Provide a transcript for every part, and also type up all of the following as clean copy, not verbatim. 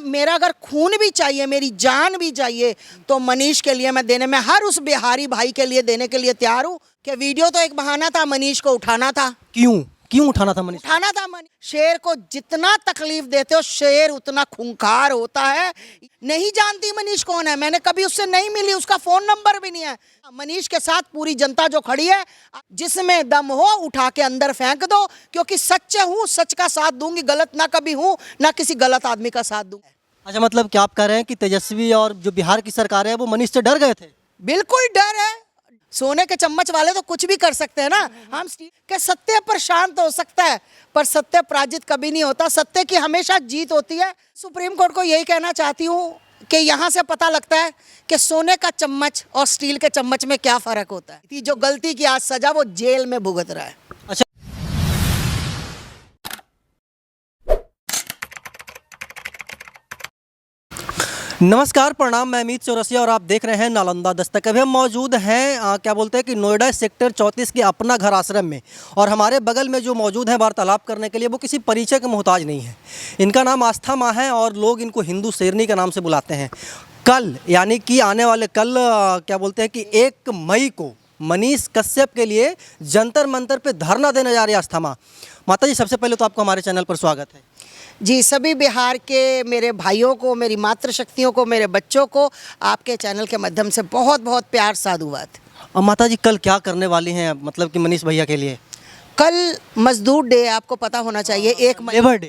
मेरा अगर खून भी चाहिए, मेरी जान भी चाहिए, तो मनीष के लिए मैं देने में, हर उस बिहारी भाई के लिए देने के लिए तैयार हूँ। कि वीडियो तो एक बहाना था, मनीष को उठाना था। क्यों उठाना था मनीष? उठाना था मनीष। शेर को जितना तकलीफ देते हो, शेर उतना खूंखार होता है। नहीं जानती मनीष कौन है, मैंने कभी उससे नहीं मिली, उसका फोन नंबर भी नहीं है। मनीष के साथ पूरी जनता जो खड़ी है, जिसमें दम हो उठा के अंदर फेंक दो, क्योंकि सच्चे हूँ, सच का साथ दूंगी, गलत ना कभी हूँ, ना किसी गलत आदमी का साथ दूंगी। अच्छा, मतलब क्या आप कह रहे हैं कि तेजस्वी और जो बिहार की सरकार है वो मनीष से डर गए थे? बिल्कुल डर है। सोने के चम्मच वाले तो कुछ भी कर सकते हैं ना। हम के सत्य पर शांत हो सकता है, पर सत्य पराजित कभी नहीं होता। सत्य की हमेशा जीत होती है। सुप्रीम कोर्ट को यही कहना चाहती हूँ कि यहाँ से पता लगता है कि सोने का चम्मच और स्टील के चम्मच में क्या फर्क होता है। जो गलती की आज सजा, वो जेल में भुगत रहा है। अच्छा, नमस्कार, प्रणाम। मैं अमित चौरसिया और आप देख रहे हैं नालंदा दस्तक। अभी हम मौजूद हैं क्या बोलते हैं कि नोएडा सेक्टर 34 के अपना घर आश्रम में, और हमारे बगल में जो मौजूद हैं वार्तालाप करने के लिए, वो किसी परिचय के मोहताज नहीं है। इनका नाम आस्था माँ है और लोग इनको हिंदू शेरनी के नाम से बुलाते हैं। कल यानी कि आने वाले कल क्या बोलते हैं कि 1 मई को मनीष कश्यप के लिए जंतर मंतर पे धरना देने जा रही है आस्था माँ। माता जी, सबसे पहले तो आपको हमारे चैनल पर स्वागत है जी। सभी बिहार के मेरे भाइयों को, मेरी मातृशक्तियों को, मेरे बच्चों को आपके चैनल के माध्यम से बहुत बहुत प्यार, साधुवाद। और माता जी, कल क्या करने वाली हैं, मतलब कि मनीष भैया के लिए? कल मजदूर डे, आपको पता होना चाहिए।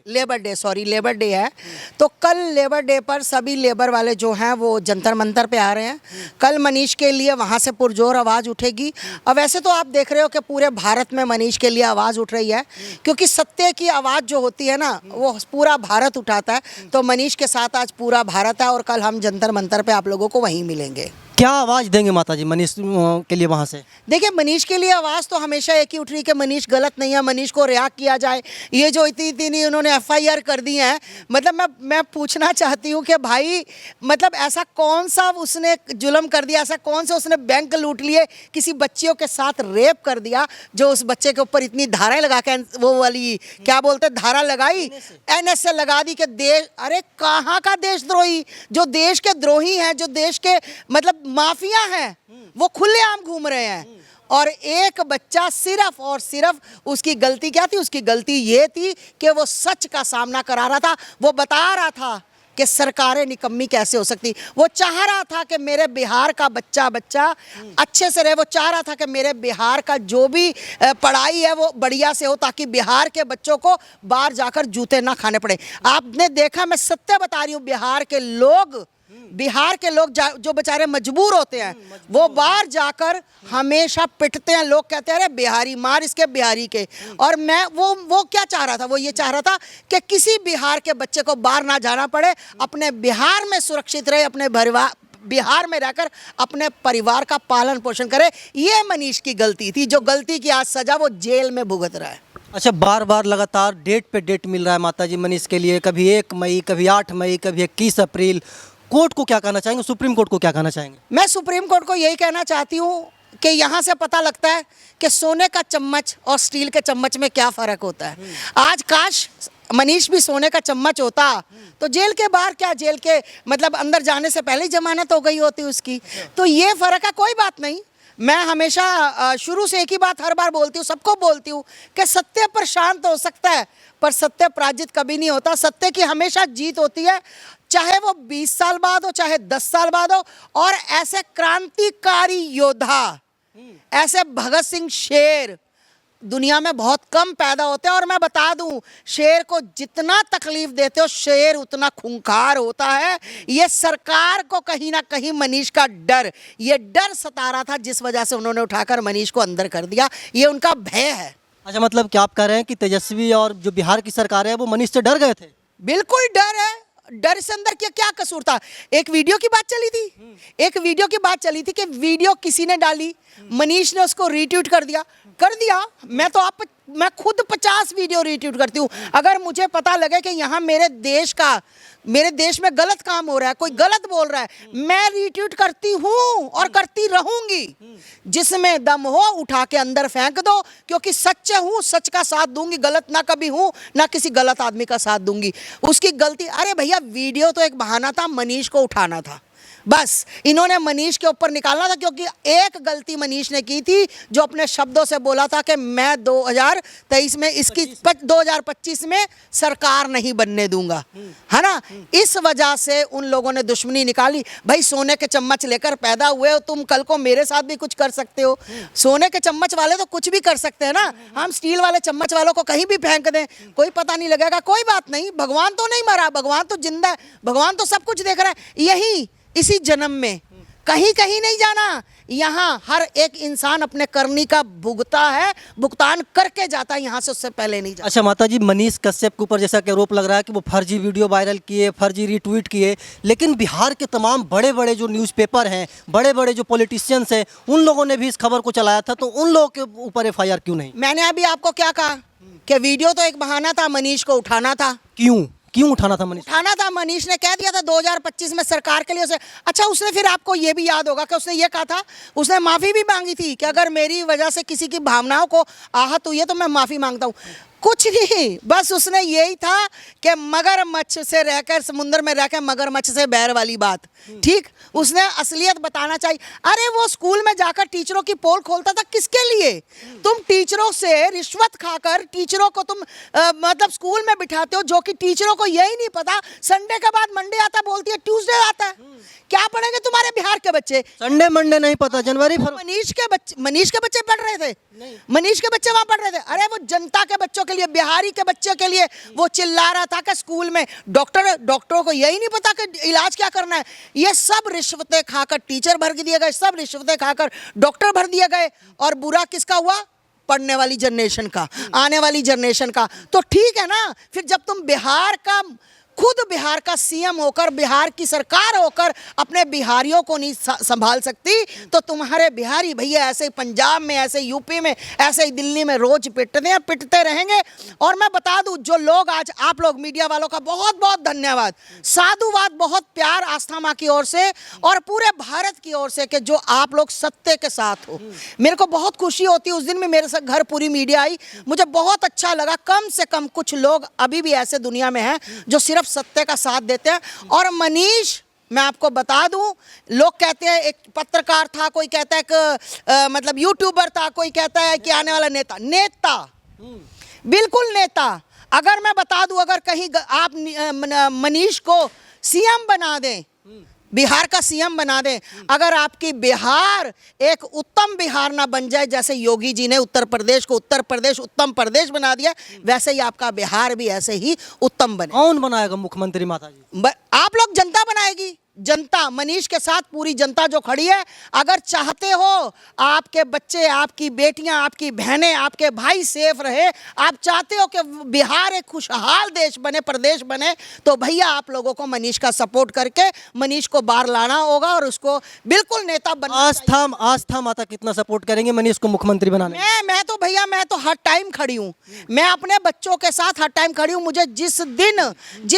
लेबर डे है। तो कल लेबर डे पर सभी लेबर वाले जो हैं वो जंतर मंतर पे आ रहे हैं। कल मनीष के लिए वहाँ से पुरजोर आवाज़ उठेगी। और वैसे तो आप देख रहे हो कि पूरे भारत में मनीष के लिए आवाज़ उठ रही है, क्योंकि सत्य की आवाज़ जो होती है ना, वो पूरा भारत उठाता है। तो मनीष के साथ आज पूरा भारत है, और कल हम जंतर मंतर पर आप लोगों को वहीं मिलेंगे। क्या आवाज़ देंगे माता जी मनीष के लिए वहाँ से? देखिए, मनीष के लिए आवाज़ तो हमेशा एक ही उठ रही कि मनीष गलत नहीं है, मनीष को रिहा किया जाए। ये जो इतनी उन्होंने FIR कर दी है, मतलब मैं पूछना चाहती हूँ कि भाई, मतलब ऐसा कौन सा उसने जुल्म कर दिया, ऐसा कौन सा उसने बैंक लूट लिए, किसी बच्चियों के साथ रेप कर दिया, जो उस बच्चे के ऊपर इतनी धाराएं लगा के, वो वाली क्या बोलते हैं, धारा लगाई, NSA लगा दी कि देश, अरे कहाँ का देशद्रोही, जो देश के द्रोही हैं, जो देश के मतलब माफिया हैं, वो खुलेआम घूम रहे हैं। और एक बच्चा सिर्फ और सिर्फ, उसकी गलती क्या थी? उसकी गलती ये थी कि वो सच का सामना करा रहा था। वो बता रहा था कि सरकारें निकम्मी कैसे हो सकती। वो चाह रहा था कि मेरे बिहार का बच्चा अच्छे से रहे। वो चाह रहा था कि मेरे बिहार का जो भी पढ़ाई है वो बढ़िया से हो, ताकि बिहार के बच्चों को बाहर जाकर जूते ना खाने पड़े। आपने देखा, मैं सत्य बता रही हूँ, बिहार के लोग जो बेचारे मजबूर होते हैं, वो बाहर जाकर हमेशा पिटते हैं। लोग कहते हैं अरे बिहारी मार इसके, बिहारी के। और मैं वो क्या चाह रहा था? वो ये चाह रहा था कि किसी बिहार के बच्चे को बाहर ना जाना पड़े, अपने बिहार में सुरक्षित रहे, अपने बिहार में रहकर अपने परिवार का पालन पोषण करे। ये मनीष की गलती थी, जो गलती की आज सजा वो जेल में भुगत रहा है। अच्छा, बार बार लगातार डेट पे डेट मिल रहा है माता जी मनीष के लिए, कभी 1 मई, कभी 8 मई, कभी 21 अप्रैल। कोर्ट को क्या कहना चाहेंगे, सुप्रीम कोर्ट को क्या कहना चाहेंगे? मैं सुप्रीम कोर्ट को यही कहना चाहती हूँ कि यहाँ से पता लगता है कि सोने का चम्मच और स्टील के चम्मच में क्या फ़र्क होता है। आज काश मनीष भी सोने का चम्मच होता तो जेल के बाहर क्या, जेल के मतलब अंदर जाने से पहले ही जमानत हो गई होती उसकी। तो ये फ़र्क है, कोई बात नहीं। मैं हमेशा शुरू से एक ही बात हर बार बोलती हूँ, सबको बोलती हूँ कि सत्य पर शांत हो सकता है, पर सत्य पराजित कभी नहीं होता। सत्य की हमेशा जीत होती है, चाहे वो 20 साल बाद हो, चाहे 10 साल बाद हो। और ऐसे क्रांतिकारी योद्धा, ऐसे भगत सिंह शेर दुनिया में बहुत कम पैदा होते हैं। और मैं बता दूं, शेर को जितना तकलीफ देते हो, शेर उतना खूंखार होता है। ये सरकार को कहीं ना कहीं मनीष का ये डर सता रहा था, जिस वजह से उन्होंने उठाकर मनीष को अंदर कर दिया। ये उनका भय है। अच्छा, मतलब क्या आप कह रहे हैं कि तेजस्वी और जो बिहार की सरकार है वो मनीष से डर गए थे? बिल्कुल डर है। डर से अंदर क्या कसूर था? एक वीडियो की बात चली थी कि वीडियो किसी ने डाली, मनीष ने उसको रीट्वीट कर दिया। कर दिया। मैं खुद 50 वीडियो रीट्वीट करती हूँ। अगर मुझे पता लगे कि यहाँ मेरे देश में गलत काम हो रहा है, कोई गलत बोल रहा है, मैं रीट्वीट करती हूँ और करती रहूंगी। जिसमें दम हो उठा के अंदर फेंक दो, क्योंकि सच्चे हूँ, सच का साथ दूंगी। गलत ना कभी हूँ, ना किसी गलत आदमी का साथ दूंगी। उसकी गलती, अरे भैया वीडियो तो एक बहाना था, मनीष को उठाना था बस। इन्होंने मनीष के ऊपर निकालना था, क्योंकि एक गलती मनीष ने की थी, जो अपने शब्दों से बोला था कि मैं 2023 में 2025 में सरकार नहीं बनने दूंगा, है ना। इस वजह से उन लोगों ने दुश्मनी निकाली। भाई सोने के चम्मच लेकर पैदा हुए हो तुम, कल को मेरे साथ भी कुछ कर सकते हो। सोने के चम्मच वाले तो कुछ भी कर सकते हैं ना, हम स्टील वाले चम्मच वालों को कहीं भी फेंक दें, कोई पता नहीं लगेगा। कोई बात नहीं, भगवान तो नहीं मरा, भगवान तो जिंदा है, भगवान तो सब कुछ देख रहा है। यही इसी जन्म में कहीं कहीं नहीं जाना, यहाँ हर एक इंसान अपने करनी का भुगतान करके जाता है, यहाँ से उससे पहले नहीं जाता। अच्छा माता जी, मनीष कश्यप के ऊपर जैसा कि आरोप लग रहा है कि वो फर्जी वीडियो वायरल किए, फर्जी रीट्वीट किए, लेकिन बिहार के तमाम बड़े बड़े जो न्यूज़पेपर हैं, बड़े बड़े जो पॉलिटिशियंस हैं, उन लोगों ने भी इस खबर को चलाया था, तो उन लोगों के ऊपर FIR क्यों नहीं? मैंने अभी आपको क्या कहा कि वीडियो तो एक बहाना था, मनीष को उठाना था। क्यों उठाना था मनीष? उठाना था, मनीष ने कह दिया था 2025 में सरकार के लिए उसे। अच्छा, उसने फिर आपको ये भी याद होगा कि उसने ये कहा था, उसने माफ़ी भी मांगी थी कि अगर मेरी वजह से किसी की भावनाओं को आहत हुई है तो मैं माफ़ी मांगता हूँ। कुछ नहीं, बस उसने यही था कि मगरमच्छ से रहकर, समुद्र में रहकर मगरमच्छ से बैर वाली बात, ठीक। उसने असलियत बताना चाहिए। अरे वो स्कूल में जाकर टीचरों की पोल खोलता था, किसके लिए? तुम टीचरों से रिश्वत खाकर टीचरों को तुम मतलब स्कूल में बिठाते हो, जो कि टीचरों को यही नहीं पता संडे के बाद मंडे आता, बोलती है ट्यूसडे आता है। क्या पढ़ेंगे तुम्हारे बिहार के बच्चे? संडे मंडे नहीं पता, जनवरी फरवरी। मनीष के बच्चे पढ़ रहे थे, मनीष के बच्चे वहां पढ़ रहे थे। अरे वो जनता के बच्चों के लिए, बिहारी के बच्चों के लिए वो चिल्ला रहा था कि स्कूल में डॉक्टरों को यही नहीं पता कि इलाज क्या करना है। ये सब रिश्वतें खाकर टीचर भर दिए गए, सब रिश्वतें खाकर डॉक्टर भर दिए गए, और बुरा किसका हुआ? पढ़ने वाली जनरेशन का, आने वाली जनरेशन का। तो ठीक है ना, फिर जब तुम खुद बिहार का CM होकर, बिहार की सरकार होकर अपने बिहारियों को नहीं संभाल सकती, तो तुम्हारे बिहारी भैया ऐसे ही पंजाब में, ऐसे यूपी में, ऐसे ही दिल्ली में रोज पिटते रहेंगे। और मैं बता दूं, जो लोग आज, आप लोग मीडिया वालों का बहुत बहुत धन्यवाद, साधुवाद, बहुत प्यार आस्था माँ की ओर से और पूरे भारत की ओर से, कि जो आप लोग सत्य के साथ हो। मेरे को बहुत खुशी होती है। उस दिन भी मेरे साथ घर पूरी मीडिया आई, मुझे बहुत अच्छा लगा। कम से कम कुछ लोग अभी भी ऐसे दुनिया में हैं जो सिर्फ सत्य का साथ देते हैं। और मनीष, मैं आपको बता दूं, लोग कहते हैं एक पत्रकार था, कोई कहता है कि मतलब यूट्यूबर था, कोई कहता है कि आने वाला नेता, बिल्कुल नेता। अगर मैं बता दूं, अगर कहीं आप मनीष को CM बना दें, बिहार का CM बना दें, अगर आपकी बिहार एक उत्तम बिहार ना बन जाए, जैसे योगी जी ने उत्तर प्रदेश को उत्तर प्रदेश उत्तम प्रदेश बना दिया, वैसे ही आपका बिहार भी ऐसे ही उत्तम बने। कौन बनाएगा मुख्यमंत्री माता जी? आप लोग, जनता बनाएगी। जनता, मनीष के साथ पूरी जनता जो खड़ी है। अगर चाहते हो आपके बच्चे, आपकी बेटियां, आपकी बहनें, आपके भाई सेफ रहे, आप चाहते हो कि बिहार एक खुशहाल देश बने, प्रदेश बने, तो भैया आप लोगों को मनीष का सपोर्ट करके मनीष को बाहर लाना होगा और उसको बिल्कुल नेता बनना। आस्था माता कितना सपोर्ट करेंगे मनीष को मुख्यमंत्री बनाने? मैं तो भैया, मैं तो हर टाइम खड़ी हूँ। मैं अपने बच्चों के साथ हर टाइम खड़ी हूँ। मुझे जिस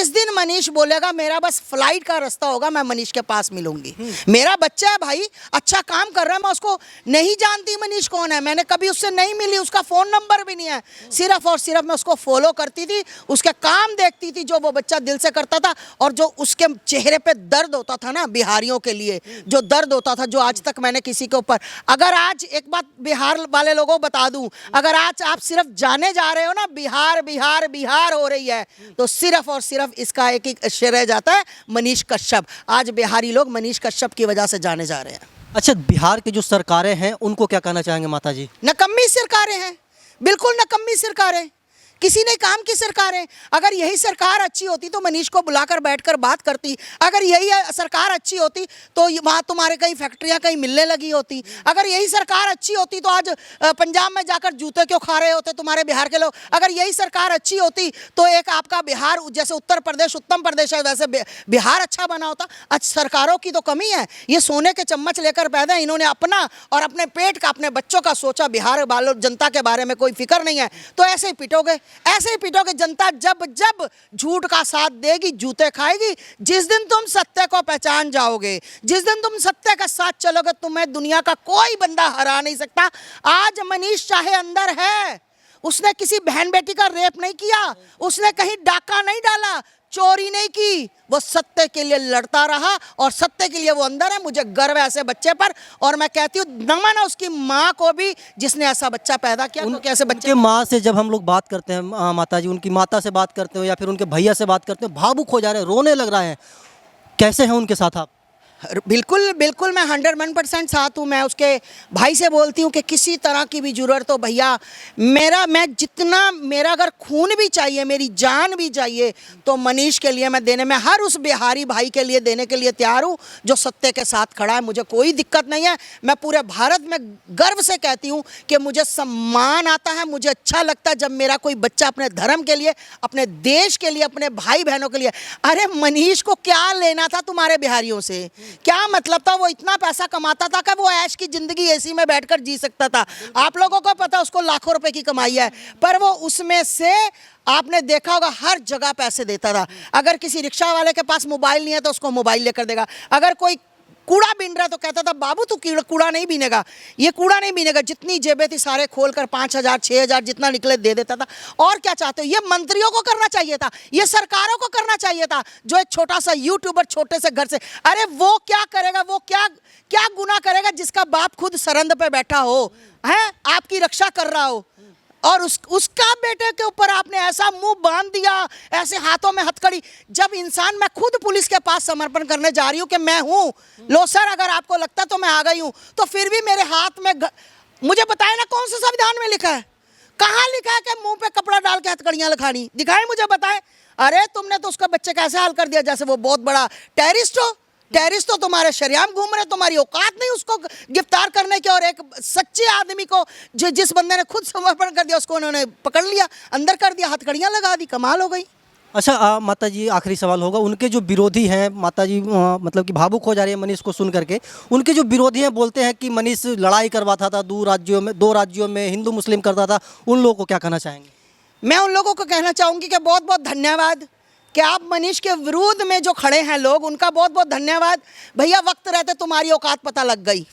दिन मनीष बोलेगा मेरा बस फ्लाइट का रास्ता होगा, मैं मनीष के पास मिलूंगी। मेरा बच्चा है भाई, अच्छा काम कर रहा है। मैं उसको नहीं जानती मनीष कौन है, मैंने कभी उससे नहीं मिली, उसका फोन नंबर भी नहीं है। सिर्फ और सिर्फ मैं उसको फॉलो करती थी, उसके काम देखती थी, जो वो बच्चा दिल से करता था, और जो उसके चेहरे पे दर्द होता था ना, बिहारियों के लिए जो दर्द होता था, जो आज तक मैंने किसी के ऊपर। अगर आज एक बात बिहार वाले लोगों को बता दूं, अगर आज आप सिर्फ जाने जा रहे हो ना, बिहार बिहार बिहार हो रही है, तो सिर्फ और सिर्फ इसका एक ही श्रेय जाता है मनीष कश्यप। आज बिहारी लोग मनीष कश्यप की वजह से जाने जा रहे हैं। अच्छा, बिहार की जो सरकारें हैं उनको क्या कहना चाहेंगे माता जी? नकम्मी सरकारें हैं, बिल्कुल नकम्मी सरकारें। किसी ने काम की सरकार है। अगर यही सरकार अच्छी होती तो मनीष को बुलाकर बैठकर बात करती। अगर यही सरकार अच्छी होती तो वहाँ तुम्हारे कई फैक्ट्रियाँ कहीं मिलने लगी होती। अगर यही सरकार अच्छी होती तो आज पंजाब में जाकर जूते क्यों खा रहे होते तुम्हारे बिहार के लोग। अगर यही सरकार अच्छी होती तो एक आपका बिहार जैसे उत्तर प्रदेश उत्तम प्रदेश है वैसे बिहार अच्छा बना होता। आज सरकारों की तो कमी है। ये सोने के चम्मच लेकर पैदा, इन्होंने अपना और अपने पेट का अपने बच्चों का सोचा, बिहार वालों जनता के बारे में कोई फिक्र नहीं है। तो ऐसे ही पिटोगे, ऐसे ही पिटोगे। जनता जब जब झूठ का साथ देगी जूते खाएगी। जिस दिन तुम सत्य को पहचान जाओगे, जिस दिन तुम सत्य के साथ चलोगे, तुम्हें दुनिया का कोई बंदा हरा नहीं सकता। आज मनीष चाहे अंदर है, उसने किसी बहन बेटी का रेप नहीं किया, उसने कहीं डाका नहीं डाला, चोरी नहीं की, वो सत्य के लिए लड़ता रहा और सत्य के लिए वो अंदर है। मुझे गर्व है ऐसे बच्चे पर और मैं कहती हूँ नमन है उसकी माँ को भी जिसने ऐसा बच्चा पैदा किया। क्योंकि ऐसे बच्चे उनके माँ से जब हम लोग बात करते हैं, माता जी उनकी माता से बात करते हो या फिर उनके भैया से बात करते हो, भावुक हो जा रहे हैं, रोने लग रहे हैं, कैसे हैं उनके साथ आप? बिल्कुल बिल्कुल मैं 101% साथ हूँ। मैं उसके भाई से बोलती हूँ कि किसी तरह की भी ज़रूरत हो भैया, मैं जितना मेरा अगर खून भी चाहिए, मेरी जान भी चाहिए तो मनीष के लिए मैं देने में, हर उस बिहारी भाई के लिए देने के लिए तैयार हूँ जो सत्य के साथ खड़ा है। मुझे कोई दिक्कत नहीं है। मैं पूरे भारत में गर्व से कहती हूँ कि मुझे सम्मान आता है, मुझे अच्छा लगता है जब मेरा कोई बच्चा अपने धर्म के लिए, अपने देश के लिए, अपने भाई बहनों के लिए। अरे मनीष को क्या लेना था तुम्हारे बिहारियों से? क्या मतलब था? वो इतना पैसा कमाता था कि वो ऐश की जिंदगी एसी में बैठकर जी सकता था। आप लोगों को पता उसको लाखों रुपए की कमाई है, पर वो उसमें से आपने देखा होगा हर जगह पैसे देता था। अगर किसी रिक्शा वाले के पास मोबाइल नहीं है तो उसको मोबाइल लेकर देगा। अगर कोई कूड़ा बीन रहा तो कहता था बाबू तू कूड़ा नहीं बीनेगा, ये कूड़ा नहीं बीनेगा। जितनी जेबें थी सारे खोलकर 5,000 6,000 जितना निकले दे देता था। और क्या चाहते हो? ये मंत्रियों को करना चाहिए था, ये सरकारों को करना चाहिए था। जो एक छोटा सा यूट्यूबर छोटे से घर से, अरे वो क्या करेगा? वो क्या क्या गुनाह करेगा जिसका बाप खुद सरहद पे बैठा हो, है आपकी रक्षा कर रहा हो, और उसका बेटे के ऊपर आपने ऐसा मुंह बांध दिया, ऐसे हाथों में हथकड़ी। जब इंसान, मैं खुद पुलिस के पास समर्पण करने जा रही हूँ कि मैं हूँ, लो सर अगर आपको लगता है तो मैं आ गई हूँ, तो फिर भी मेरे हाथ में मुझे बताए ना कौन सा संविधान में लिखा है, कहाँ लिखा है कि मुंह पे कपड़ा डाल के हथकड़ियाँ लिखानी? दिखाए मुझे, बताए। अरे तुमने तो उसका बच्चे का ऐसे हाल कर दिया जैसे वो बहुत बड़ा टेररिस्ट हो। टेररिस्ट तो तुम्हारे शरेआम घूम रहे, तुम्हारी औकात नहीं उसको गिरफ्तार करने की। और एक सच्चे आदमी को जिस बंदे ने खुद समर्पण कर दिया उसको उन्होंने पकड़ लिया, अंदर कर दिया, हथकड़ियाँ लगा दी। कमाल हो गई। अच्छा माता जी आखिरी सवाल होगा, उनके जो विरोधी हैं माता जी, मतलब कि भावुक हो जा रही है मनीष को सुन करके, उनके जो विरोधी हैं बोलते हैं कि मनीष लड़ाई करवाता था, दो राज्यों में हिंदू मुस्लिम करता था, उन लोगों को क्या कहना चाहेंगे? मैं उन लोगों को कहना चाहूँगी कि बहुत बहुत धन्यवाद कि आप मनीष के विरोध में जो खड़े हैं लोग, उनका बहुत बहुत धन्यवाद। भैया वक्त रहते तुम्हारी औकात पता लग गई।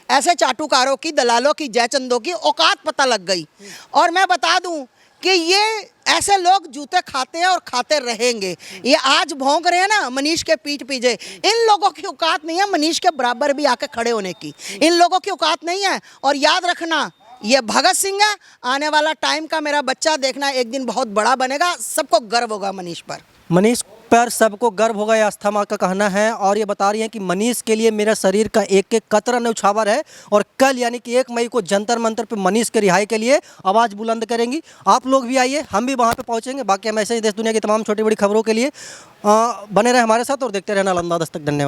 ऐसे चाटुकारों की, दलालों की, जयचंदों की औकात पता लग गई। और मैं बता दूं कि ये ऐसे लोग जूते खाते हैं और खाते रहेंगे। ये आज भौंक रहे हैं ना मनीष के पीठ पीछे, इन लोगों की औकात नहीं है मनीष के बराबर भी आके खड़े होने की। इन लोगों की औकात नहीं है। और याद रखना, ये भगत सिंह है, आने वाला टाइम का मेरा बच्चा देखना एक दिन बहुत बड़ा बनेगा। सबको गर्व होगा मनीष पर। मनीष पर सबको गर्व होगा, ये आस्था माँ का कहना है। और ये बता रही हैं कि मनीष के लिए मेरा शरीर का एक एक कतरा न्यौछावर है। और कल यानी कि 1 मई को जंतर मंतर पे मनीष के रिहाई के लिए आवाज़ बुलंद करेंगी। आप लोग भी आइए, हम भी वहाँ पे पहुँचेंगे। बाकी हम ऐसे ही देश दुनिया की तमाम छोटी बड़ी खबरों के लिए बने रहे हमारे साथ और देखते रहे नालंदा दस्तक। धन्यवाद।